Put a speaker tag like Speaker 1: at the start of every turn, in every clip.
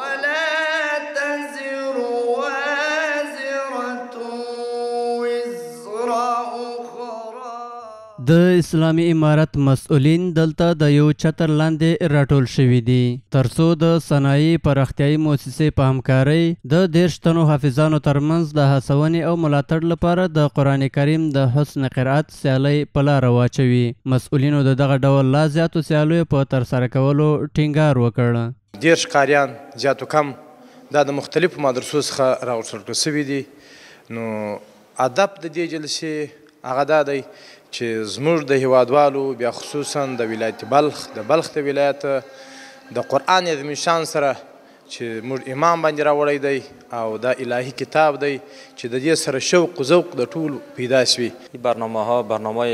Speaker 1: ولا تزر وازرة وزر أخرى.
Speaker 2: د اسلامي امارت مسؤلین دلته د یو چتر لاندې راټول شوي دي ترڅو د صنایع پراختیایي موسسې په همکارۍ د 10 تنو حافظانو ترمنځ د هڅونې او ملاتړ لپاره د قرآن کریم د حسن قرائت سیالۍ په لاره واچوي. مسؤلینو د دغه ډول لا زیاتو سیالیو په ترسره کولو ټینګار وکړ.
Speaker 3: 10 ښکاریان زیاتو کم دا د مختلفو مدرسو څخه راوړل شوي دي. نو هدف د دې جلسې هغه دا دی چې زموږ د هیوادوالو بیا خصوصا د ولایت بلخ د ولایت د قرآن عظیم شان سره چې موږ امام باندې راوړی دی او دا الهی کتاب دی چې د دې سره شوق و ذوق د ټولو پیدا شوي.
Speaker 4: برنامه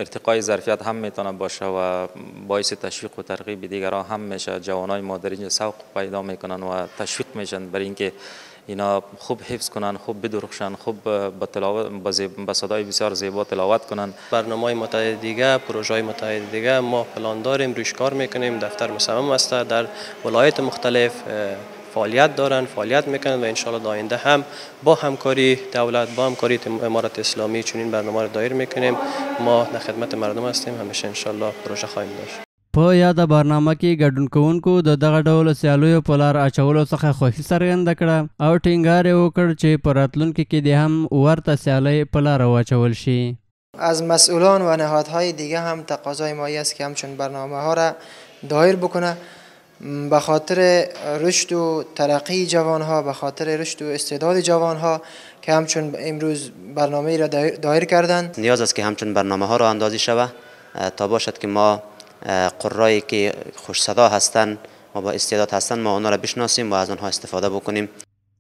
Speaker 4: ارتقای ظرفیت هم میتونه باشه و باعث تشویق و ترغیب دیگران هم میشه. جوانای مادرین سوق پیدا میکنن و تشویق میشن برای اینکه اینا خوب حفظ کنن، خوب بدرخشن، خوب با صدای بسیار زیبا تلاوت کنن.
Speaker 5: برنامه‌های متعدد دیگه، پروژه‌های متعدد دیگه ما پلان داریم، روش کار میکنیم. دفتر مصمم است در ولایت مختلف فعالیت دارن، فعالیت میکنن و انشالله در آینده هم با همکاری دولت، با همکاری امارت اسلامی چنین برنامه رو دایر میکنیم. ما در خدمت مردم هستیم، همیشه انشالله پروژه خواهیم داشت.
Speaker 2: په یاده برنامه کې ګډون کوونکو د دغه ډول سیالیو په لار اچولو څخه خوښي څرګنده کړه او ټینګار یې وکړ چې په راتلونکي کې د هم ورته سیالۍ په لار واچول شي.
Speaker 6: از مسئولان و نهادهای دیگه هم تقاضای مایی است که همچون برنامه ها را دایر بکنه به خاطر رشد و ترقی جوان ها، به خاطر رشد و استعداد جوان ها که همچون امروز برنامه را دایر کردند.
Speaker 7: نیاز است که همچون برنامه ها را اندازی شود تا باشد که ما قرایی که خوش صدا هستند و با استعداد هستند ما آنها را بشناسیم و از آنها استفاده بکنیم.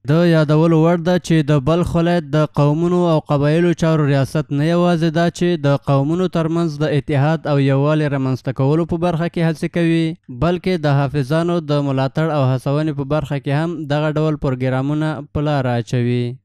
Speaker 2: د یادولو وړ ده چې د بلخ ولایت د قومونو او قبایلو چارو ریاست نه یوازې دا چې د قومونو ترمنځ د اتحاد او یووالي رامنځته کولو په برخه کې هڅې کوي بلکې د حافظانو د ملاتړ او هڅونې په برخه کې هم دغه ډول پروګرامونه په لاره اچوي.